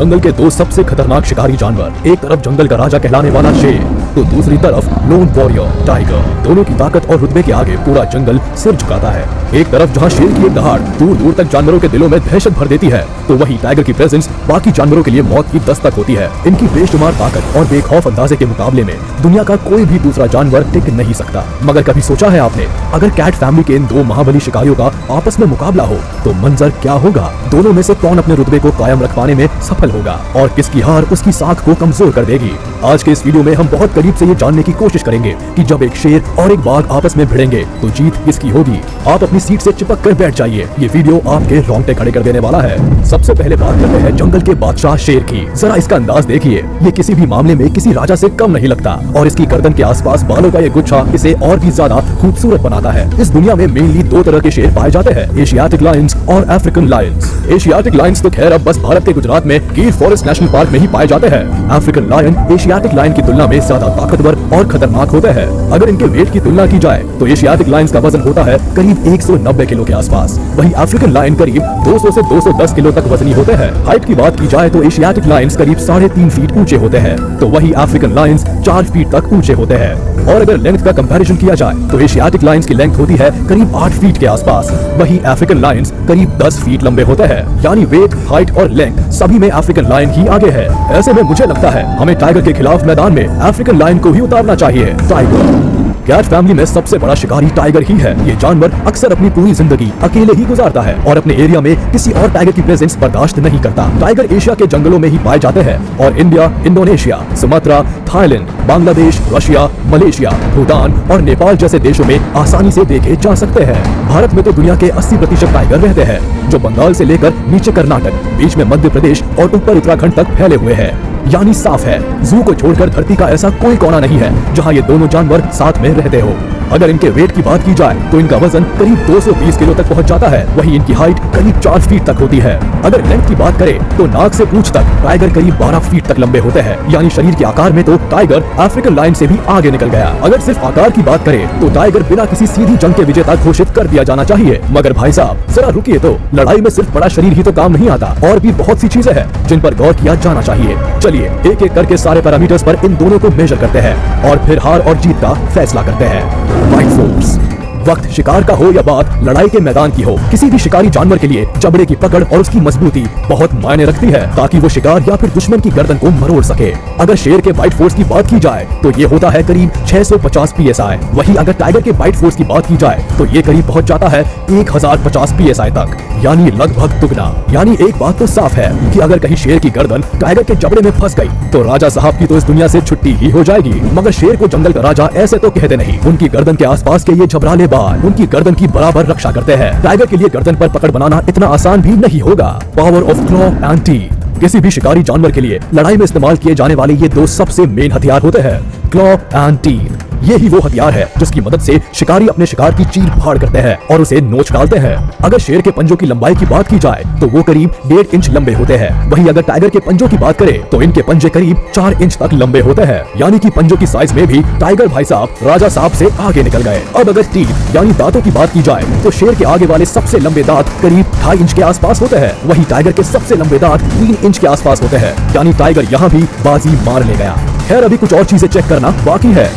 जंगल के दो सबसे खतरनाक शिकारी जानवर, एक तरफ जंगल का राजा कहलाने वाला शेर तो दूसरी तरफ लोन वॉरियर टाइगर। दोनों की ताकत और रुतबे के आगे पूरा जंगल सिर झुकाता है। एक तरफ जहां शेर की एक दहाड़ दूर दूर तक जानवरों के दिलों में दहशत भर देती है, तो वहीं टाइगर की प्रेजेंस बाकी जानवरों के लिए मौत की दस्तक होती है। इनकी बेशुमार ताकत और बेखौफ अंदाजे के मुकाबले में दुनिया का कोई भी दूसरा जानवर टिक नहीं सकता। मगर कभी सोचा है आपने, अगर कैट फैमिली के इन दो महाबली शिकारियों का आपस में मुकाबला हो तो मंजर क्या होगा? दोनों में से कौन अपने रुतबे को कायम रख पाने में सफल होगा और किसकी हार उसकी साख को कमजोर कर देगी? आज के इस वीडियो में हम बहुत करीब से ये जानने की कोशिश करेंगे कि जब एक शेर और एक बाघ आपस में भिड़ेंगे तो जीत किसकी होगी। आप अपनी सीट से चिपक कर बैठ जाइए, ये वीडियो आपके रोंगटे खड़े कर देने वाला है। सबसे पहले बात करते हैं जंगल के बादशाह शेर की। जरा इसका अंदाज देखिए, ये किसी भी मामले में किसी राजा से कम नहीं लगता और इसकी गर्दन के आसपास बालों का ये गुच्छा इसे और भी ज्यादा खूबसूरत बनाता है। इस दुनिया में मेनली दो तरह के शेर पाए जाते हैं, एशियाटिक लायंस और अफ्रीकन लायंस। एशियाटिक लायंस तो खैर अब बस भारत के गुजरात में गिर फॉरेस्ट नेशनल पार्क में ही पाए जाते हैं। अफ्रीकन लायन एशियाटिक लायन की तुलना में ज्यादा ताकतवर और खतरनाक होते हैं। अगर इनके वेट की तुलना की जाए तो एशियाटिक लायंस का वजन होता है करीब 190 किलो के आसपास, वहीं अफ्रीकन लायन करीब 200 से 210 किलो तक वजनी होते हैं। हाइट की बात की जाए तो एशियाटिक लायंस करीब 3.5 फीट ऊंचे होते हैं, तो वहीं अफ्रीकन लायंस 4 फीट तक ऊंचे होते हैं। और अगर लेंथ का कंपैरिजन किया जाए तो एशियाटिक लायंस की लेंथ होती है करीब 8 फीट के आसपास, वहीं अफ्रीकन लायंस करीब 10 फीट लंबे होते हैं। यानी वेट, हाइट और लेंथ सभी में अफ्रीकन लायन ही आगे है। ऐसे में मुझे लगता है हमें टाइगर के खिलाफ मैदान में अफ्रीकन लायन को ही उतारना चाहिए। टाइगर कैट फैमिली में सबसे बड़ा शिकारी टाइगर ही है। ये जानवर अक्सर अपनी पूरी जिंदगी अकेले ही गुजारता है और अपने एरिया में किसी और टाइगर की प्रेजेंस बर्दाश्त नहीं करता। टाइगर एशिया के जंगलों में ही पाए जाते हैं और India, Indonesia, Sumatra, Thailand, Bangladesh, Russia, Malaysia, Bhutan और नेपाल जैसे देशों में आसानी से देखे जा सकते हैं। भारत में तो दुनिया के 80% टाइगर रहते हैं, जो बंगाल से लेकर नीचे कर्नाटक, बीच में मध्य प्रदेश और ऊपर उत्तराखंड तक फैले हुए हैं। यानी साफ है, जू को छोड़कर धरती का ऐसा कोई कोना नहीं है जहां ये दोनों जानवर साथ में रहते हो। अगर इनके वेट की बात की जाए तो इनका वजन करीब 220 किलो तक पहुंच जाता है, वहीं इनकी हाइट करीब 4 फीट तक होती है। अगर लेंथ की बात करें तो नाक से पूंछ तक टाइगर करीब 12 फीट तक लंबे होते हैं। यानी शरीर के आकार में तो टाइगर अफ्रीकन लायन से भी आगे निकल गया। अगर सिर्फ आकार की बात करें तो टाइगर बिना किसी सीधी जंग के विजेता घोषित कर दिया जाना चाहिए। मगर भाई साहब जरा रुकिए, तो लड़ाई में सिर्फ बड़ा शरीर ही तो काम नहीं आता, और भी बहुत सी चीजें हैं जिन पर गौर किया जाना चाहिए। चलिए एक एक करके सारे पैरामीटर्स पर इन दोनों को मेजर करते हैं और फिर हार और जीत का फैसला करते हैं। Fight force. वक्त शिकार का हो या बात लड़ाई के मैदान की हो, किसी भी शिकारी जानवर के लिए जबड़े की पकड़ और उसकी मजबूती बहुत मायने रखती है, ताकि वो शिकार या फिर दुश्मन की गर्दन को मरोड़ सके। अगर शेर के बाइट फोर्स की बात की जाए तो ये होता है करीब 650 PSI। वहीं अगर टाइगर के बाइट फोर्स की बात की जाए तो ये करीब पहुंच जाता है 1050 PSI तक, यानी लगभग दुगना। यानी एक बात तो साफ है कि अगर कहीं शेर की गर्दन टाइगर के जबड़े में फंस गई तो राजा साहब की तो इस दुनिया से छुट्टी ही हो जाएगी। मगर शेर को जंगल का राजा ऐसे तो कहते नहीं, उनकी गर्दन के आसपास के ये झबराले बाल उनकी गर्दन की बराबर रक्षा करते हैं। टाइगर के लिए गर्दन पर पकड़ बनाना इतना आसान भी नहीं होगा। Power of claw and teeth. किसी भी शिकारी जानवर के लिए लड़ाई में इस्तेमाल किए जाने वाले ये दो सबसे मेन हथियार होते हैं, क्लॉ एंड टीथ। ये ही वो हथियार है जिसकी मदद से शिकारी अपने शिकार की चीर फाड़ करते हैं और उसे नोच डालते हैं। अगर शेर के पंजों की लंबाई की बात की जाए तो वो करीब 1.5 इंच लंबे होते हैं, वहीं अगर टाइगर के पंजों की बात करें तो इनके पंजे करीब 4 इंच तक लंबे होते हैं। यानी कि पंजों की साइज में भी टाइगर भाई साहब राजा साहब से आगे निकल गए। अब अगर टीथ यानी दांतों की बात की जाए तो शेर के आगे वाले सबसे लंबे दांत करीब 2.5 इंच के आसपास होते हैं, वहीं टाइगर के सबसे लंबे दांत 3 इंच के आसपास होते हैं। यानी टाइगर यहाँ भी बाजी मार ले गया। खैर अभी कुछ और चीजें चेक करना बाकी है।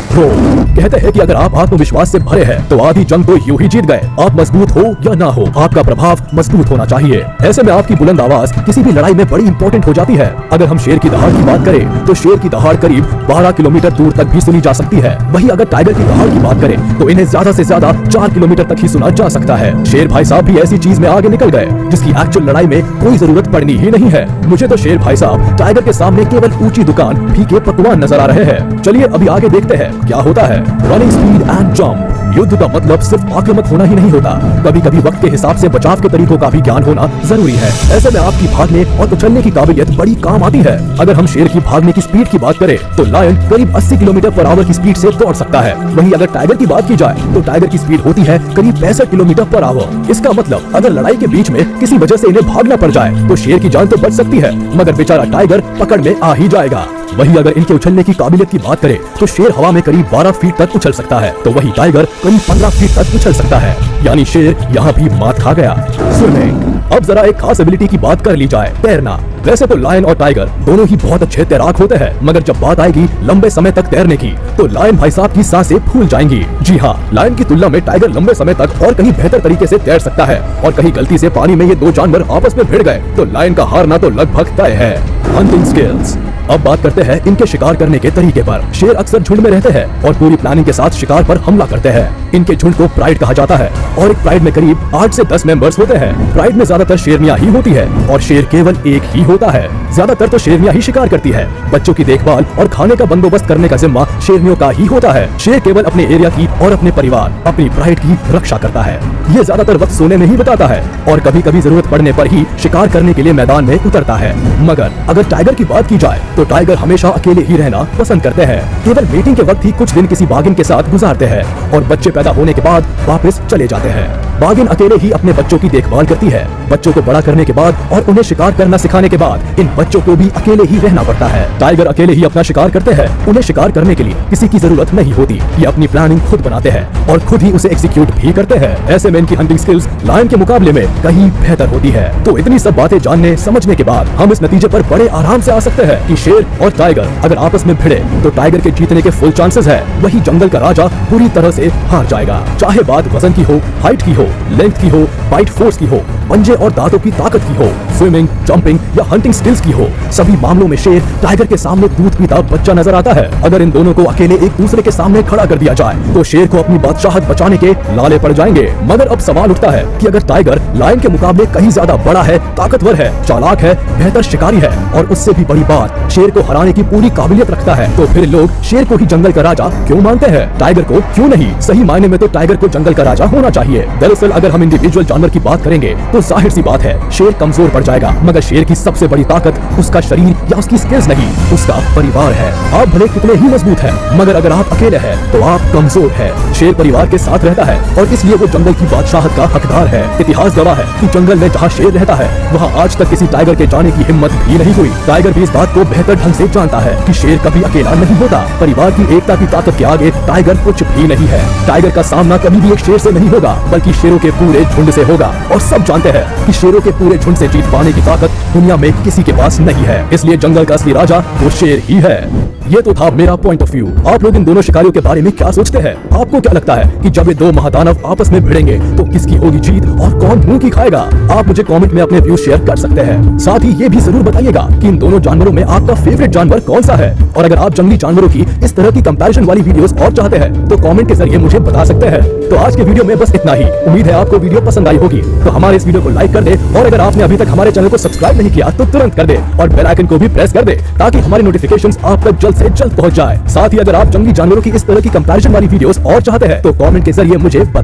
कहते हैं कि अगर आप आत्मविश्वास से भरे हैं तो आधी जंग तो यूं ही जीत गए। आप मजबूत हो या ना हो, आपका प्रभाव मजबूत होना चाहिए। ऐसे में आपकी बुलंद आवाज किसी भी लड़ाई में बड़ी इंपॉर्टेंट हो जाती है। अगर हम शेर की दहाड़ की बात करें तो शेर की दहाड़ करीब 12 किलोमीटर दूर तक भी सुनी जा सकती है, वहीं अगर टाइगर की दहाड़ की बात करें तो इन्हें ज्यादा से ज्यादा 4 किलोमीटर तक ही सुना जा सकता है। शेर भाई साहब भी ऐसी चीज में आगे निकल गए जिसकी एक्चुअल लड़ाई में कोई जरूरत पड़नी ही नहीं है। मुझे तो शेर भाई साहब टाइगर के सामने केवल ऊंची दुकान, फीके पकवान नजर आ रहे हैं। चलिए अभी आगे देखते हैं क्या होता है। Running speed and jump. युद्ध का मतलब सिर्फ आक्रामक होना ही नहीं होता, कभी कभी वक्त के हिसाब से बचाव के तरीकों का भी ज्ञान होना जरूरी है। ऐसे में आपकी भागने और उछलने की काबिलियत बड़ी काम आती है। अगर हम शेर की भागने की स्पीड की बात करें तो लायन करीब 80 किलोमीटर पर आवर की स्पीड से दौड़ सकता है, वहीं अगर टाइगर की बात की जाए तो टाइगर की स्पीड होती है करीब 65 किलोमीटर पर आवर। इसका मतलब अगर लड़ाई के बीच में किसी वजह से इन्हें भागना पड़ जाए तो शेर की जान तो बच सकती है, मगर बेचारा टाइगर पकड़ में आ ही जाएगा। वहीं अगर इनके उछलने की काबिलियत की बात करें तो शेर हवा में करीब 12 फीट तक उछल सकता है, तो वहीं टाइगर करीब 15 फीट तक उछल सकता है। यानी शेर यहाँ भी मात खा गया। स्विमिंग। अब जरा एक खास एबिलिटी की बात कर ली जाए, तैरना। वैसे तो लायन और टाइगर दोनों ही बहुत अच्छे तैराक होते हैं, मगर जब बात आएगी लंबे समय तक तैरने की तो लायन भाई साहब की सांसें फूल जाएंगी। जी हाँ, लायन की तुलना में टाइगर लंबे समय तक और कहीं बेहतर तरीके से तैर सकता है, और कहीं गलती से पानी में ये दो जानवर आपस में भिड़ गए तो लायन का हारना तो लगभग तय है। Hunting skills. अब बात करते हैं इनके शिकार करने के तरीके पर। शेर अक्सर झुंड में रहते हैं और पूरी प्लानिंग के साथ शिकार पर हमला करते हैं। इनके झुंड को प्राइड कहा जाता है और एक प्राइड में करीब 8 से 10 मेंबर्स होते हैं। प्राइड में ज्यादातर शेरनियां ही होती है और शेर केवल एक ही होता है। ज्यादातर तो शेरनियां ही शिकार करती है। बच्चों की देखभाल और खाने का बंदोबस्त करने का जिम्मा शेरनियों का ही होता है। शेर केवल अपने एरिया की और अपने परिवार, अपनी प्राइड की रक्षा करता है। ये ज्यादातर वक्त सोने में ही बिताता है और कभी कभी जरूरत पड़ने पर ही शिकार करने के लिए मैदान में उतरता है। मगर अगर टाइगर की बात की जाए तो टाइगर हमेशा अकेले ही रहना पसंद करते हैं। केवल मीटिंग के वक्त ही कुछ दिन किसी बाघिन के साथ गुजारते हैं और बच्चे पैदा होने के बाद वापस चले जाते हैं। बाघिन अकेले ही अपने बच्चों की देखभाल करती है। बच्चों को बड़ा करने के बाद और उन्हें शिकार करना सिखाने के बाद इन बच्चों को भी अकेले ही रहना पड़ता है। टाइगर अकेले ही अपना शिकार करते हैं। उन्हें शिकार करने के लिए किसी की जरूरत नहीं होती। ये अपनी प्लानिंग खुद बनाते हैं और खुद ही उसे एग्जीक्यूट भी करते हैं। ऐसे में इनकी हंटिंग स्किल्स लायन के मुकाबले में कहीं बेहतर होती है। तो इतनी सब बातें जानने समझने के बाद हम इस नतीजे पर बड़े आराम से आ सकते हैं कि शेर और टाइगर अगर आपस में भिड़े तो टाइगर के जीतने के फुल चांसेस है। वही जंगल का राजा पूरी तरह से हार जाएगा। चाहे बात वजन की हो, हाइट की हो, लेंथ की हो, बाइट फोर्स की हो, पंजे और दांतों की ताकत की हो, स्विमिंग, जंपिंग या हंटिंग स्किल्स की हो, सभी मामलों में शेर टाइगर के सामने दूध पीता बच्चा नजर आता है। अगर इन दोनों को अकेले एक दूसरे के सामने खड़ा कर दिया जाए तो शेर को अपनी बादशाहत बचाने के लाले पड़ जाएंगे। मगर अब सवाल उठता है कि अगर टाइगर लायन के मुकाबले कहीं ज्यादा बड़ा है, ताकतवर है, चालाक है, बेहतर शिकारी है और उससे भी बड़ी बात शेर को हराने की पूरी काबिलियत रखता है, तो फिर लोग शेर को ही जंगल का राजा क्यों मानते हैं? टाइगर को क्यों नहीं? सही मायने में तो टाइगर को जंगल का राजा होना चाहिए। दरअसल अगर हम इंडिविजुअल जानवर की बात करेंगे तो जाहिर सी बात है शेर कमजोर पड़ जाएगा, मगर शेर की सबसे बड़ी ताकत उसका शरीर या उसकी स्किल्स नहीं, उसका परिवार है। आप भले कितने ही मजबूत हैं, मगर अगर आप अकेले हैं तो आप कमजोर हैं। शेर परिवार के साथ रहता है और इसलिए वो जंगल की बादशाहत का हकदार है। इतिहास गवाह है कि जंगल में जहाँ शेर रहता है वहाँ आज तक किसी टाइगर के जाने की हिम्मत भी नहीं हुई। टाइगर भी इस बात को बेहतर ढंग से जानता है कि शेर कभी अकेला नहीं होता। परिवार की एकता की ताकत के आगे टाइगर कुछ भी नहीं है। टाइगर का सामना कभी भी एक शेर से नहीं होगा, बल्कि शेरों के पूरे झुंड से होगा। और सब जानते हैं कि शेरों के पूरे झुंड से जीत पाने की ताकत दुनिया में किसी के पास नहीं है। इसलिए जंगल का असली राजा वो शेर ही है। ये तो था मेरा पॉइंट ऑफ व्यू। आप लोग इन दोनों शिकारियों के बारे में क्या सोचते हैं? आपको क्या लगता है कि जब ये दो महादानव आपस में भिड़ेंगे तो किसकी होगी जीत और कौन मुंह की खाएगा? आप मुझे कमेंट में अपने व्यू शेयर कर सकते हैं। साथ ही ये भी जरूर बताइएगा कि इन दोनों जानवरों में आपका फेवरेट जानवर कौन सा है। और अगर आप जंगली जानवरों की इस तरह की कंपैरिजन वाली वीडियोस और चाहते हैं तो कमेंट के जरिए मुझे बता सकते हैं। तो आज के वीडियो में बस इतना ही। उम्मीद है आपको वीडियो पसंद आई होगी। तो हमारे इस वीडियो को लाइक कर दे और अगर आपने अभी तक हमारे चैनल को सब्सक्राइब नहीं किया तो तुरंत कर दे और बेल आइकन को भी प्रेस कर दे ताकि हमारी नोटिफिकेशंस आप तक जल्द से जल्द पहुंच जाए। साथ ही अगर आप जंगली जानवरों की इस तरह की कंपैरिजन वाली वीडियोस और चाहते हैं तो कमेंट के जरिए मुझे बता